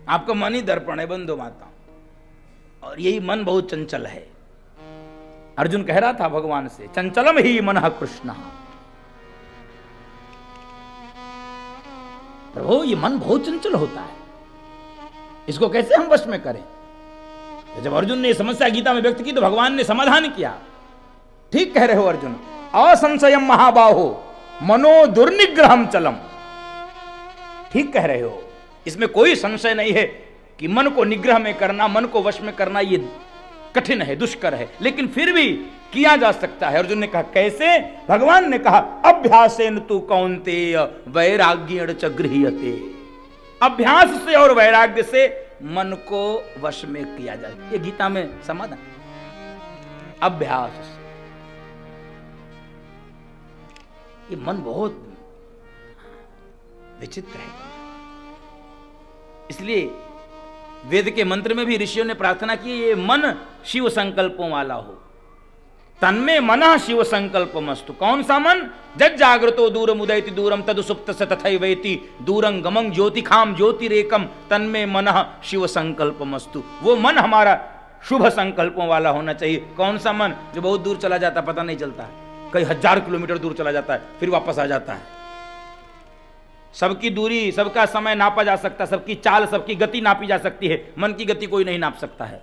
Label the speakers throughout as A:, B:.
A: आपका मन ही दर्पण है बंधु माता, और यही मन बहुत चंचल है। अर्जुन कह रहा था भगवान से, चंचलम ही मनः कृष्ण। प्रभु ये मन बहुत चंचल होता है, इसको कैसे हम वश में करें? तो जब अर्जुन ने समस्या गीता में व्यक्त की तो भगवान ने समाधान किया। ठीक कह रहे हो अर्जुन, असंशयम महाबाहो मनो दुर्निग्रहम चलम। ठीक कह रहे हो, इसमें कोई संशय नहीं है कि मन को निग्रह में करना, मन को वश में करना ये कठिन है, दुष्कर है, लेकिन फिर भी किया जा सकता है। अर्जुन ने कहा कैसे? भगवान ने कहा अभ्यासेन तु कौन्तेय वैराग्येण च गृह्यते। अभ्यास से और वैराग्य से मन को वश में किया जाए, ये गीता में समाधान। अभ्यास से ये मन बहुत विचित्र है, इसलिए वेद के मंत्र में भी ऋषियों ने प्रार्थना की ये मन शिव संकल्पों वाला हो। तन्मे मनः शिव संकल्पमस्तु। कौन सा मन? जग जागृतो दूरम उदयति दूरम तदु सुप्त स तथैवेति दूरं गमं ज्योतिखाम ज्योतिरेकम तन्मे मनः शिव संकल्पमस्तु। वो मन हमारा शुभ संकल्पों वाला होना चाहिए। कौन सा मन? जो बहुत दूर चला जाता पता नहीं चलता है, कई 1000 किलोमीटर दूर चला जाता है फिर वापस आ जाता है। सबकी दूरी, सबका समय नापा जा सकता है, सबकी चाल, सबकी गति नापी जा सकती है, मन की गति कोई नहीं नाप सकता है।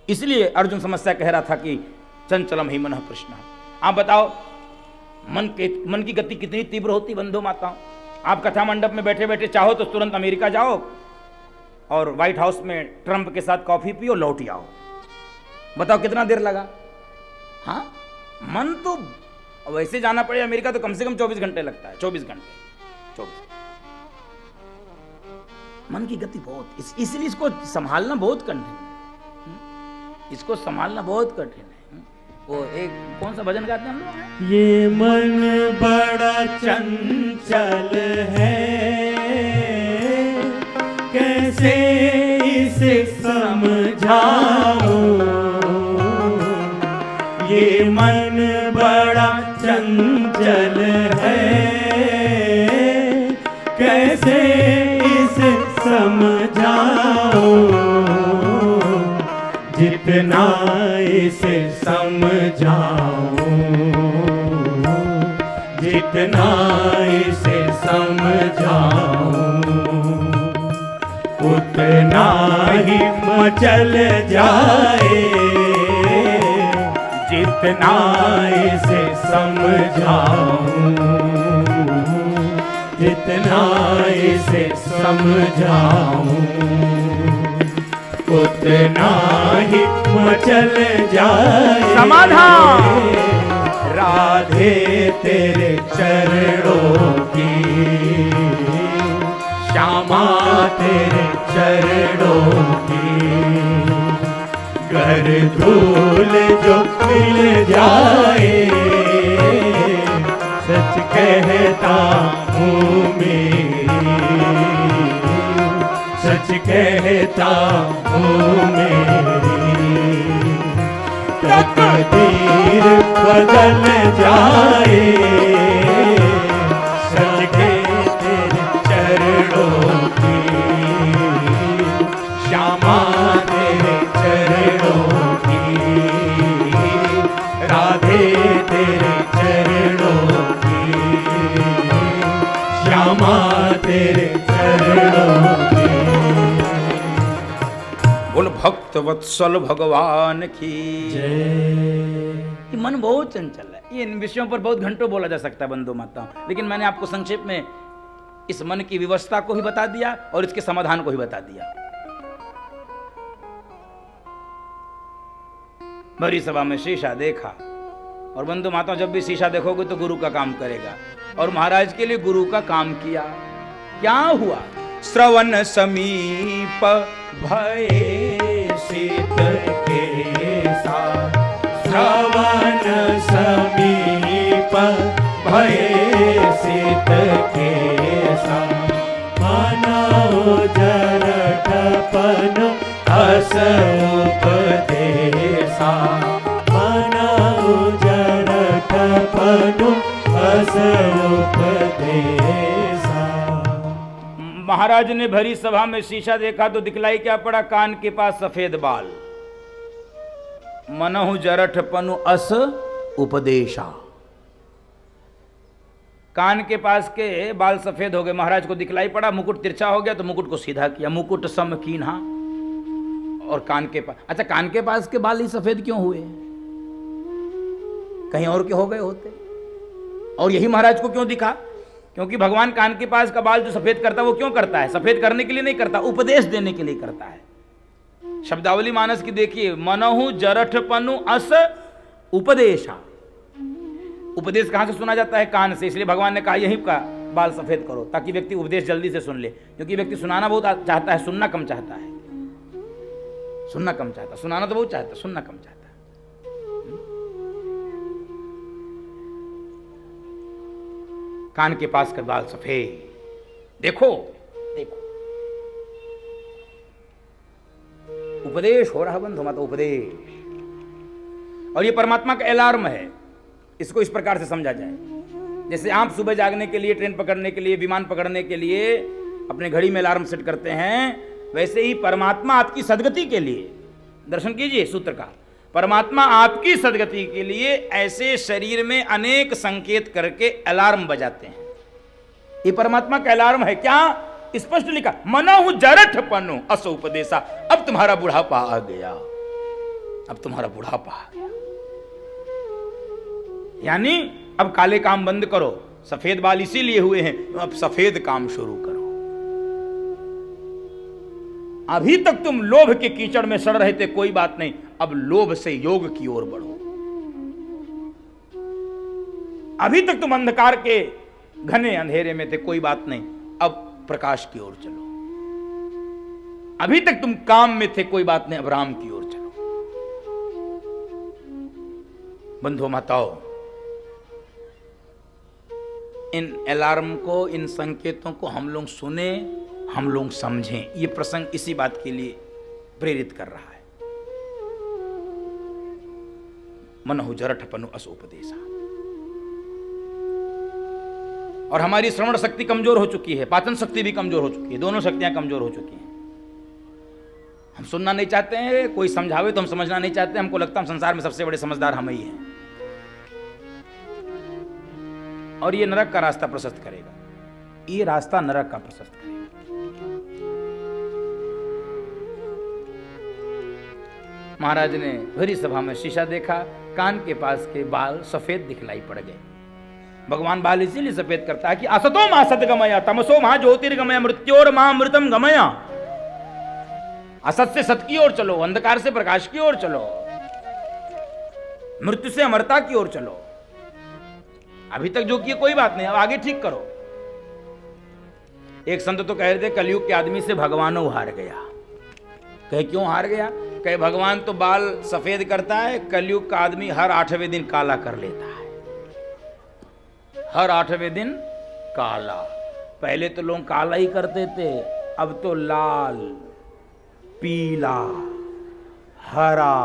A: इसलिए अर्जुन समस्या कह रहा था कि चंचलम ही मनः कृष्ण। आप बताओ मन की गति कितनी तीव्र होती बंधु माताओं। आप कथा मंडप में बैठे बैठे चाहो तो तुरंत अमेरिका जाओ और व्हाइट हाउस में ट्रंप के साथ कॉफी पियो, लौट आओ। बताओ कितना देर लगा? हाँ, मन तो वैसे जाना पड़े अमेरिका तो कम से कम 24 घंटे लगता है। 24 घंटे 24। मन की गति बहुत, इसलिए इसको संभालना बहुत कठिन है। इसको संभालना बहुत कठिन है। वो एक कौन सा भजन गाते हैं हम लोग?
B: ये मन बड़ा चंचल है, कैसे इसे समझाऊं। ये मन बड़ा चंचल है, कैसे इसे समझाऊं। जितना इसे समझाऊं, जितना इसे समझाऊं, उतना ही मचल जाए। जितना इसे समझाऊं, जितना इसे समझाऊं, उतना ही मचल जाए।
A: समाधान।
B: राधे तेरे चरणों की, श्यामा तेरे चरणों की, कर धूल जो मिल जाए। सच कहता हूँ मेरी, सच कहता हूँ मेरी, तकदीर बदल जाए। सच के तेरे चरणों की, श्यामा तेरे चरणों की, राधे तेरे चरणों की, श्यामा तेरे चरणों की।
A: बोल भक्त वत्सल भगवान की
B: जय।
A: ये मन बहुत चंचल है। ये इन विषयों पर बहुत घंटों बोला जा सकता है बंधु माताओं, लेकिन मैंने आपको संक्षेप में इस मन की व्यवस्था को ही बता दिया और इसके समाधान को ही बता दिया। भरी सभा में शीशा देखा, और बंधु माताओं जब भी शीशा देखोगे तो गुरु का काम करेगा, और महाराज के लिए गुरु का काम किया। क्या हुआ? श्रवण समीप
B: भये शीत के साथ, श्रवण समीप भये शीत के साथ, मनो जरठपन अस उपदेशा, मनो जरठपन अस उपदेशा।
A: महाराज ने भरी सभा में शीशा देखा तो दिखलाई क्या पड़ा, कान के पास सफेद बाल। मनहु जरठ पनु अस उपदेशा, कान के पास के बाल सफेद हो गए, महाराज को दिखलाई पड़ा। मुकुट तिरछा हो गया तो मुकुट को सीधा किया, मुकुट सम कीन्हा। और कान के पास, अच्छा कान के पास के बाल ही सफेद क्यों हुए? कहीं और के हो गए होते। और यही महाराज को क्यों दिखा? क्योंकि भगवान कान के पास का बाल जो सफेद करता है वो क्यों करता है? सफेद करने के लिए नहीं करता, उपदेश देने के लिए करता है। शब्दावली मानस की देखिए, मनहु जरठ पनु अस उपदेशा। उपदेश कहां से सुना जाता है? कान से। इसलिए भगवान ने कहा यही का बाल सफेद करो, ताकि व्यक्ति उपदेश जल्दी से सुन ले। क्योंकि व्यक्ति सुनाना बहुत चाहता है, सुनना कम चाहता है। सुनना कम चाहता, सुनाना तो बहुत चाहता है, सुनना कम चाहता है। कान के पास का बाल सफेद, देखो देखो उपदेश हो रहा बंधु माता, उपदेश। और ये परमात्मा का अलार्म है। इसको इस प्रकार से समझा जाए, जैसे आप सुबह जागने के लिए, ट्रेन पकड़ने के लिए, विमान पकड़ने के लिए अपने घड़ी में अलार्म सेट करते हैं, वैसे ही परमात्मा आपकी सदगति के लिए, दर्शन कीजिए सूत्र का, परमात्मा आपकी सदगति के लिए ऐसे शरीर में अनेक संकेत करके अलार्म बजाते हैं। ये परमात्मा का अलार्म है। क्या? स्पष्ट लिखा, मनहु जरठ पनु अस उपदेशा। अब तुम्हारा बुढ़ापा आ गया, अब तुम्हारा बुढ़ापा आ गया। यानी अब काले काम बंद करो, सफेद बाल इसीलिए हुए हैं, अब सफेद काम शुरू करो। अभी तक तुम लोभ के कीचड़ में सड़ रहे थे, कोई बात नहीं, अब लोभ से योग की ओर बढ़ो। अभी तक तुम अंधकार के घने अंधेरे में थे, कोई बात नहीं, अब प्रकाश की ओर चलो। अभी तक तुम काम में थे, कोई बात नहीं, अब राम की ओर चलो। बंधुओं माताओं, इन अलार्म को, इन संकेतों को हम लोग सुने, हम लोग समझें। ये प्रसंग इसी बात के लिए प्रेरित कर रहा है। मनहु जरठ पनु अस उपदेशा। और हमारी श्रवण शक्ति कमजोर हो चुकी है, पाचन शक्ति भी कमजोर हो चुकी है, दोनों शक्तियां कमजोर हो चुकी हैं। हम सुनना नहीं चाहते हैं, कोई समझावे तो हम समझना नहीं चाहते। हमको लगता है संसार में सबसे बड़े समझदार हम ही हैं, और ये नरक का रास्ता प्रशस्त करेगा। ये रास्ता नरक का प्रशस्त करेगा। महाराज ने भरी सभा में शीशा देखा, कान के पास के बाल सफेद दिखलाई पड़ गए। भगवान बाल इसीलिए सफेद करता है कि असतो मा सत गमया, तमसो मा ज्योतिर्गमया, मृत्योर मा अमृतम गमया। असत से सत की ओर चलो, अंधकार से प्रकाश की ओर चलो, मृत्यु से अमरता की ओर चलो। अभी तक जो किए कोई बात नहीं, अब आगे ठीक करो। एक संत तो कह रहे थे, कलयुग के आदमी से भगवानो हार गया। कहे क्यों हार गया? कहे भगवान तो बाल सफेद करता है, कलयुग का आदमी हर 8वें दिन काला कर लेता है। हर 8वें दिन काला। पहले तो लोग काला ही करते थे, अब तो लाल, पीला, हरा,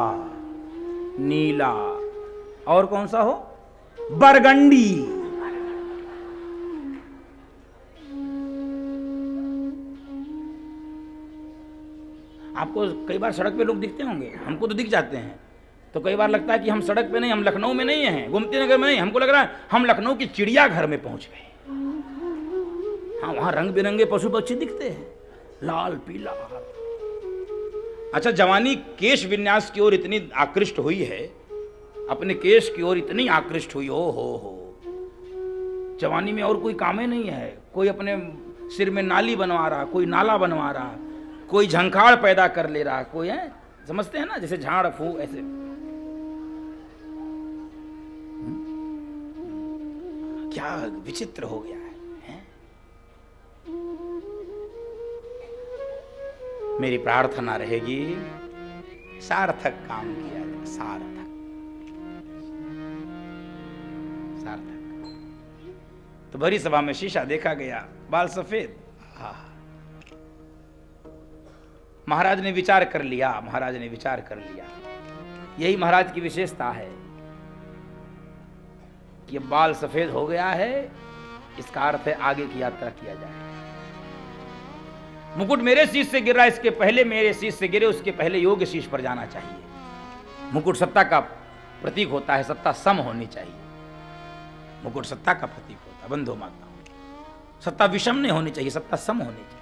A: नीला, और कौन सा हो, बरगंडी। आपको कई बार सड़क पे लोग दिखते होंगे, हमको तो दिख जाते हैं, तो कई बार लगता है कि हम सड़क पे नहीं, हम लखनऊ में नहीं हैं, गोमती नगर में नहीं, हमको लग रहा है हम लखनऊ की चिड़ियाघर में पहुंच गए। हाँ, वहां रंग बिरंगे पशु पक्षी दिखते हैं, लाल पीला। अच्छा, जवानी केश विन्यास की ओर इतनी आकृष्ट हुई है, अपने केश की ओर इतनी आकृष्ट हुई, हो जवानी में और कोई काम ही नहीं है। कोई अपने सिर में नाली बनवा रहा, कोई नाला बनवा रहा, कोई झंखाड़ पैदा कर ले रहा, कोई है, समझते हैं ना, जैसे झाड़ फूक ऐसे। क्या विचित्र हो गया है? मेरी प्रार्थना रहेगी सार्थक काम किया जाए, सार्थक। तो भरी सभा में शीशा देखा गया, बाल सफेद। महाराज ने विचार कर लिया, महाराज ने विचार कर लिया। यही महाराज की विशेषता है कि बाल सफेद हो गया है, इसका अर्थ है आगे की यात्रा किया जाए। मुकुट मेरे शीश से गिर रहा है, इसके पहले मेरे शीश से गिरे, उसके पहले योग्य शीश पर जाना चाहिए। मुकुट सत्ता का प्रतीक होता है, सत्ता सम होनी चाहिए। मुकुट सत्ता का प्रतीक होता है बंधु माता। सत्ता विषम नहीं होनी चाहिए, सत्ता सम होनी चाहिए।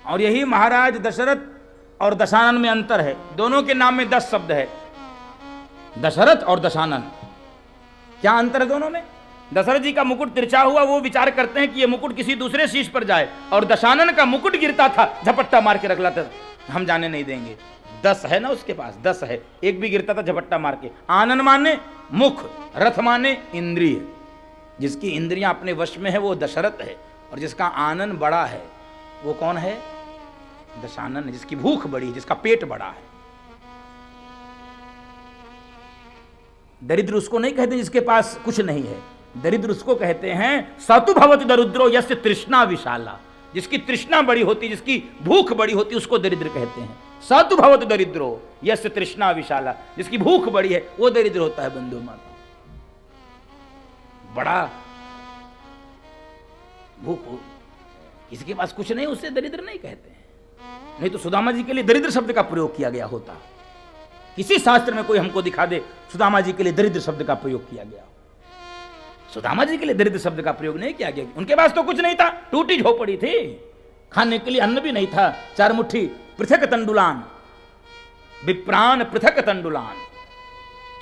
A: और यही महाराज दशरथ और दशानन में अंतर है। दोनों के नाम में 10 शब्द है, दशरथ और दशानन। क्या अंतर है दोनों में? दशरथ जी का मुकुट तिरछा हुआ, वो विचार करते हैं कि ये मुकुट किसी दूसरे शीश पर जाए, और दशानन का मुकुट गिरता था, झपट्टा मार के रख लाता, हम जाने नहीं देंगे। 10 है ना उसके पास, 10 है, एक भी गिरता था झपट्टा मार के। आनन माने मुख, रथ माने इंद्रिय। जिसकी इंद्रियां अपने वश में है वो दशरथ है, और जिसका आनन बड़ा है वो कौन है? दशानन। जिसकी भूख बड़ी, जिसका पेट बड़ा है। दरिद्र उसको नहीं कहते जिसके पास कुछ नहीं है, दरिद्र उसको कहते हैं सतु भवति दरिद्रो यस्य तृष्णा विशाला। जिसकी तृष्णा बड़ी होती, जिसकी भूख बड़ी होती, उसको दरिद्र कहते हैं। सतु भवति दरिद्रो यस्य तृष्णा विशाला। जिसकी भूख बड़ी है वो दरिद्र होता है बंधु माता। बड़ा भूख हो, किसी के पास कुछ नहीं, उससे दरिद्र नहीं कहते हैं। नहीं तो सुदामा जी के लिए दरिद्र शब्द का प्रयोग किया गया होता। किसी शास्त्र में कोई हमको दिखा दे सुदामा जी के लिए दरिद्र शब्द का प्रयोग किया गया। सुदामा जी के लिए दरिद्र शब्द का प्रयोग नहीं किया गया। उनके पास तो कुछ नहीं था, टूटी झोपड़ी थी, खाने के लिए अन्न भी नहीं था। 4 मुट्ठी पृथक तंडुलान, विप्रान पृथक तंडुलान,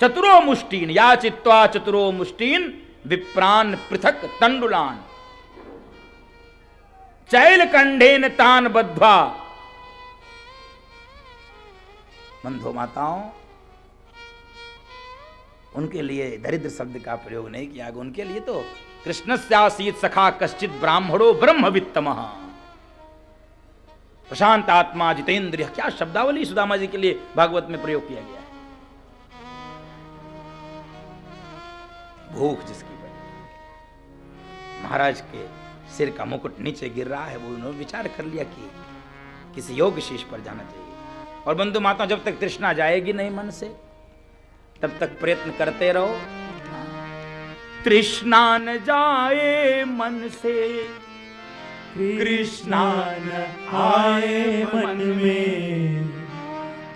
A: चतुरो मुष्टीन याचित्वा चतुरो मुष्टीन, विप्रान पृथक तंडुलान, चैल कंडेन तान बद्ध्वा। बंधु माताओं, उनके लिए दरिद्र शब्द का प्रयोग नहीं किया गया। उनके लिए तो कृष्णस्यासीत सखा कश्चित ब्राह्मणो ब्रह्मवित्तमः, प्रशांत आत्मा जितेंद्रिय। क्या शब्दावली सुदामा जी के लिए भागवत में प्रयोग किया गया है। भूख जिसकी बड़ी, महाराज के सिर का मुकुट नीचे गिर रहा है, वो उन्होंने विचार कर लिया कि किसी योग्य शीश पर जाना चाहिए। और बंधु माता, जब तक तृष्णा जाएगी नहीं मन से, तब तक प्रयत्न करते रहो। तृष्णा न जाए मन से,
B: कृष्णा न आए मन में,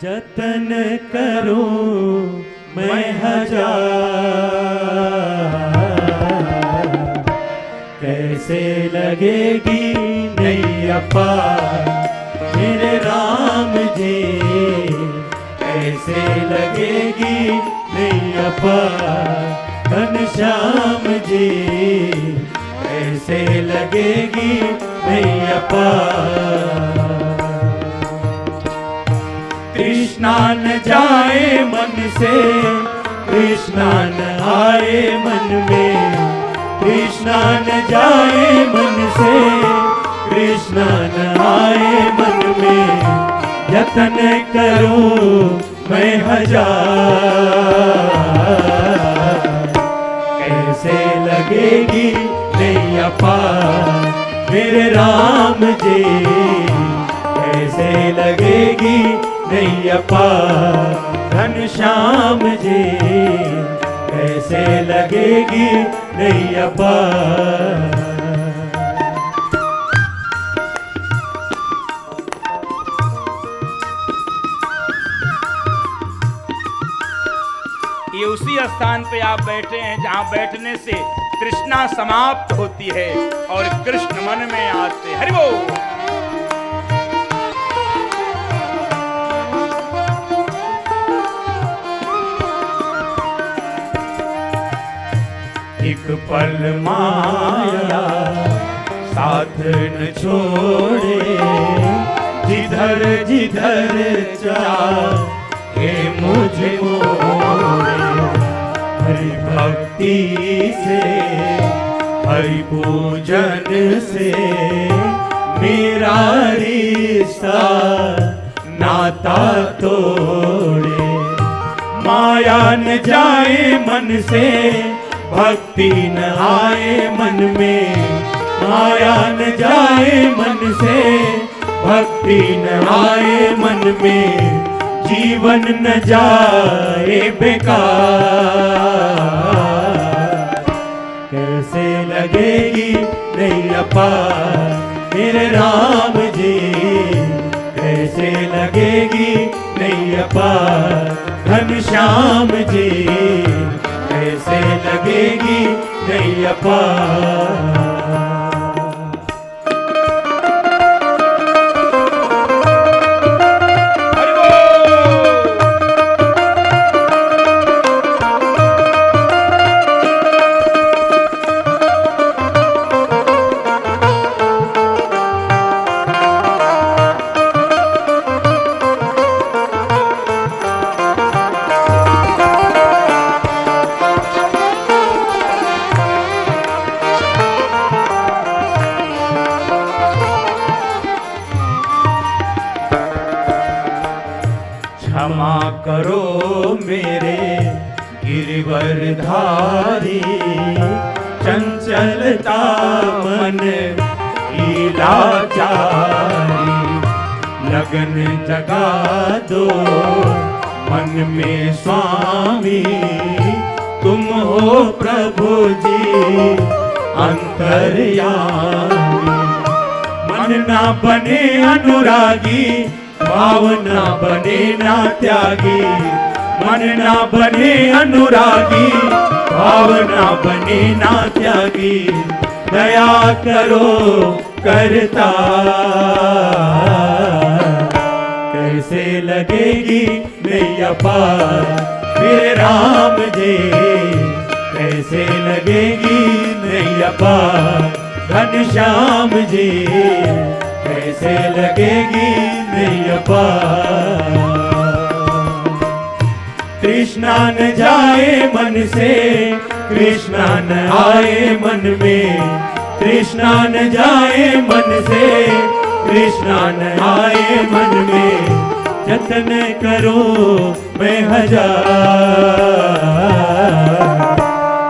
B: जतन करो मैं हजार। कैसे लगेगी नैया पार मेरे राम जी, कैसे लगेगी नैया पार घनश्याम जी, कैसे लगेगी नैया पार। कृष्णा न जाए मन से, कृष्णा न आए मन में, कृष्णा न जाए मन से, कृष्णा न आए मन में, यतन करूं मैं हजार। कैसे लगेगी नैया पार मेरे राम जी, कैसे लगेगी नैया पार घनश्याम जी, कैसे लगेगी नैया पार।
A: ये उसी स्थान पे आप बैठे हैं जहां बैठने से तृष्णा समाप्त होती है और कृष्ण मन में आते। हरि बोल।
B: एक पल माया साथ न छोड़े, जिधर जिधर चाहे मुझे मोड़े। हरि भक्ति से हरि पूजन से मेरा रिश्ता नाता तोड़े। माया न जाए मन से, भक्ति न आए मन में, माया न जाए मन से, भक्ति न आए मन में, जीवन न जाए बेकार। कैसे लगेगी नैया पार मेरे राम जी, कैसे लगेगी नैया पार घनश्याम जी, कैसे लगेगी नैया पार। क्षमा करो मेरे गिरवरधारी, चंचलता मन की लाचारी। लगन जगा दो मन में स्वामी, तुम हो प्रभु जी अंतर्यामी। मन ना बने अनुरागी, भावना बने ना त्यागी। मन ना बने अनुरागी, भावना बने ना त्यागी। दया करो करता, कैसे लगेगी नैया पार मेरे राम जी, कैसे लगेगी नैया पार घनश्याम जी, कैसे लगेगी नैया पार। कृष्णा न जाए मन से, कृष्णा न आए मन में। कृष्णा न जाए मन से, कृष्णा न आए मन में। जतन करो मैं हजार,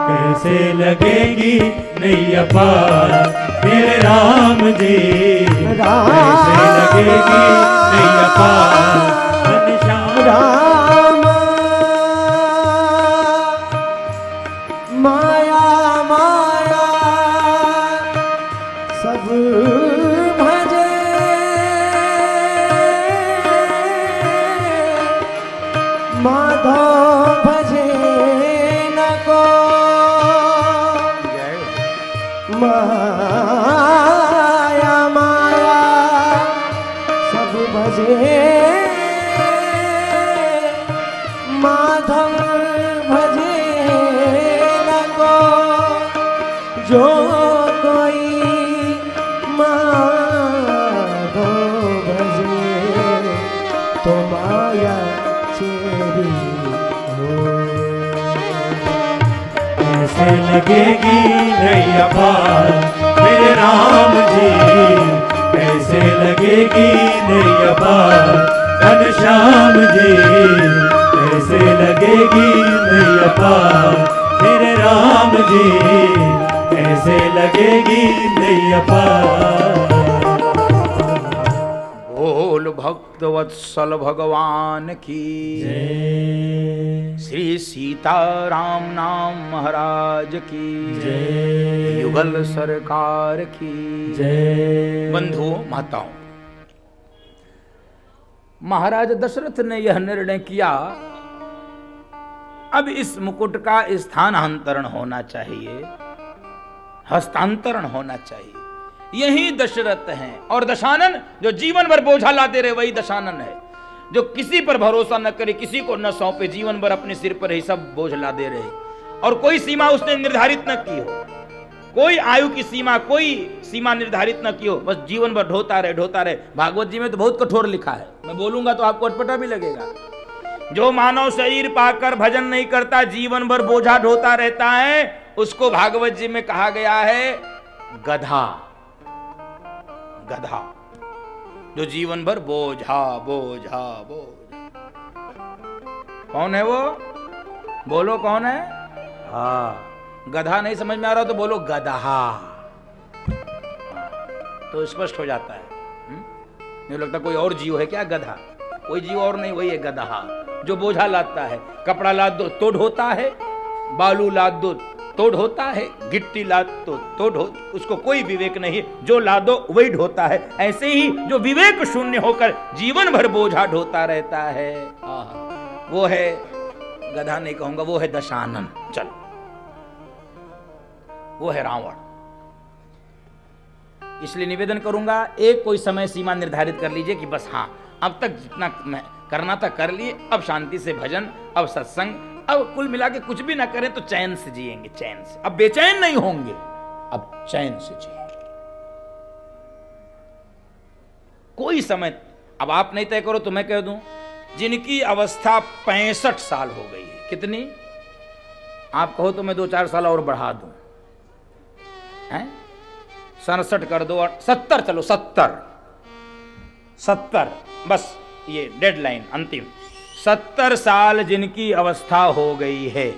B: कैसे लगेगी नैया पार मेरे राम जी, कैसे लगेगी नैया पार घनश्याम।
C: राम माया माया सब भजे, माधव भजे न को। माया माया सब भजे, माधव भजे न को। जो कोई माधव भजे तो माया चेरी हो।
B: कैसे लगेगी नैया पार मेरे राम जी, कैसे लगेगी नैया पार घनश्याम जी, कैसे लगेगी नैया पार मेरे राम जी, कैसे लगेगी नैया पार।
A: बोल भक्त वत्सल भगवान की
B: जय,
A: श्री सीताराम नाम महाराज की
B: जय,
A: युगल सरकार की
B: जय।
A: बंधुओं माताओं, महाराज दशरथ ने यह निर्णय किया अब इस मुकुट का स्थानांतरण होना चाहिए, हस्तांतरण होना चाहिए। यही दशरथ हैं। और दशानन जो जीवन भर बोझा लाते रहे वही दशानन है, जो किसी पर भरोसा न करे, किसी को न सौंपे, जीवन भर अपने सिर पर ही सब बोझ लादे रहे। और कोई सीमा उसने निर्धारित न की हो, कोई आयु की सीमा, कोई सीमा निर्धारित न की हो, बस जीवन भर ढोता रहे ढोता रहे। भागवत जी में तो बहुत कठोर लिखा है, मैं बोलूंगा तो आपको अटपटा भी लगेगा। जो मानव शरीर पाकर भजन नहीं करता, जीवन भर बोझा ढोता रहता है, उसको भागवत जी में कहा गया है गधा। गधा जो जीवन भर बोझा बोझा बोझा। कौन है वो? बोलो कौन है? हाँ, गधा नहीं समझ में आ रहा तो बोलो गदहा, तो स्पष्ट हो जाता है। मुझे लगता कोई और जीव है क्या गधा? कोई जीव और नहीं, वही है गधा जो बोझा लादता है। कपड़ा लाद दो तो ढोता है, बालू लाद दो तो ढोता है, गिट्टी लाद तो ढो, उसको कोई विवेक नहीं, जो लादो वही ढोता है। ऐसे ही जो विवेक शून्य होकर जीवन भर बोझा ढोता रहता है, वो है गधा नहीं कहूंगा, वो है दशानन। चलो, वो है रावण। इसलिए निवेदन करूंगा, एक कोई समय सीमा निर्धारित कर लीजिए कि बस हाँ, अब तक जितना करना था कर लिए, अब शांति से भजन, अब सत्संग, अब कुल मिला के कुछ भी ना करें तो चैन से जिएंगे, चैन से। अब बेचैन नहीं होंगे, अब चैन से जिएंगे। कोई समय अब आप नहीं तय करो तो मैं कह दूं, जिनकी अवस्था 65 साल हो गई है, कितनी आप कहो तो मैं 2-4 साल और बढ़ा दूं, हैं 67 कर दो, और 70, चलो 70 बस, ये डेडलाइन अंतिम। 70 साल जिनकी अवस्था हो गई है,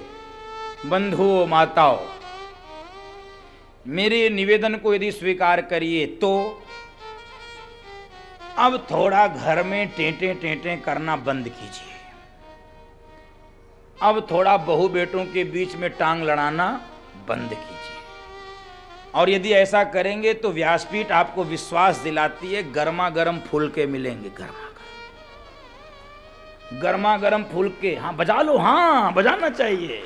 A: बंधुओं माताओं, मेरे निवेदन को यदि स्वीकार करिए तो अब थोड़ा घर में टेंटे करना बंद कीजिए। अब थोड़ा बहू बेटों के बीच में टांग लड़ाना बंद कीजिए। और यदि ऐसा करेंगे तो व्यासपीठ आपको विश्वास दिलाती है, गर्मा गर्म फुलके मिलेंगे, गर्मा गर्म फुलके। हाँ बजा लो, हाँ बजाना चाहिए,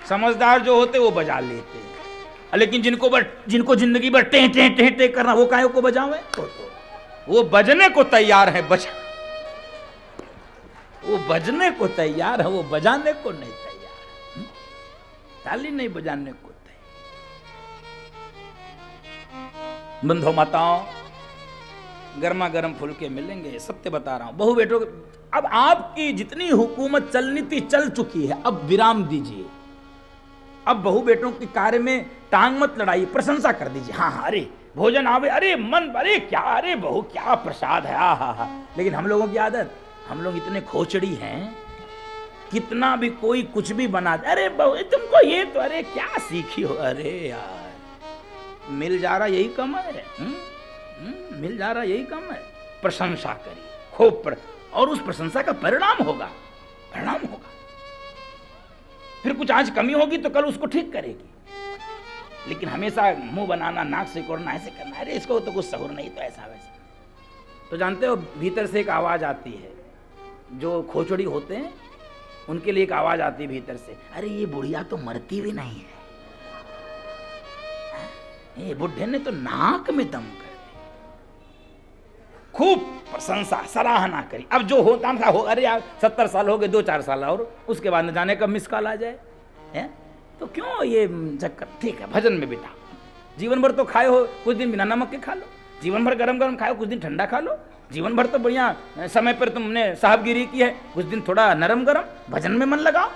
A: समझदार जो होते वो बजा लेते हैं, लेकिन जिनको जिंदगी भर टे करना, वो काहे को बजावे? वो बजने को तैयार है, वो बजने को तैयार है, वो बजाने को नहीं तैयार, ताली नहीं बजाने को तैयार। बंधु माताओं, गर्मा गर्म फुलके मिलेंगे, सत्य बता रहा हूं। बहु बेटों, अब आपकी जितनी हुकूमत चलनी थी चल चुकी है, अब विराम दीजिए। अब बहु बेटों के कार्य में टांग मत लड़ाइए, प्रशंसा कर दीजिए। हाँ, अरे भोजन आवे, अरे मन, अरे क्या, अरे बहु क्या प्रसाद है, हा। लेकिन हम लोगों की आदत, हम लोग इतने खोचड़ी हैं, कितना भी कोई कुछ भी बना दे, अरे बहु तुमको ये तो, अरे क्या सीखी हो, अरे यार मिल जा रहा यही कम है, मिल जा रहा यही कम है। प्रशंसा करिए खूब, और उस प्रशंसा का परिणाम होगा। फिर कुछ आज कमी होगी तो कल उसको ठीक करेगी। लेकिन हमेशा मुंह बनाना, नाक से कोड़ना, ऐसे करना, अरे इसको तो कुछ सहूर नहीं, तो ऐसा वैसा। तो जानते हो, भीतर से एक आवाज आती है, जो खोचड़ी होते हैं उनके लिए एक आवाज आती है भीतर से, अरे ये बुढ़िया तो मरती भी नहीं है, ये बुढ़े ने तो नाक में दम कर दी। खूब प्रशंसा, सराहना करी। अब जो होता था हो, अरे यार 70 साल हो गए, 2-4 साल और, उसके बाद न जाने कब मिस कॉल आ जाए, है? तो क्यों ये चक्कर? ठीक है, भजन में बिता। जीवन भर तो खाए हो, कुछ दिन बिना नमक के खा लो, जीवन भर गरम गरम खाओ, कुछ दिन ठंडा खा लो, जीवन भर तो बढ़िया समय पर तुमने साहबगिरी की है, कुछ दिन थोड़ा नरम गरम, भजन में मन लगाओ।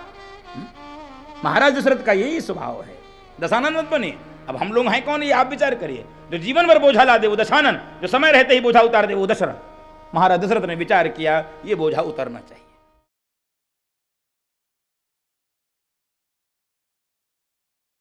A: महाराज दशरथ का यही स्वभाव है। दशानन मत बनिए। अब हम लोग हैं कौन, ये आप विचार करिए। जो जीवन भर बोझा ला दे वो दशानन, जो समय रहते ही बोझा उतार दे वो दशरथ। महाराज दशरथ ने विचार किया, ये बोझा उतरना चाहिए।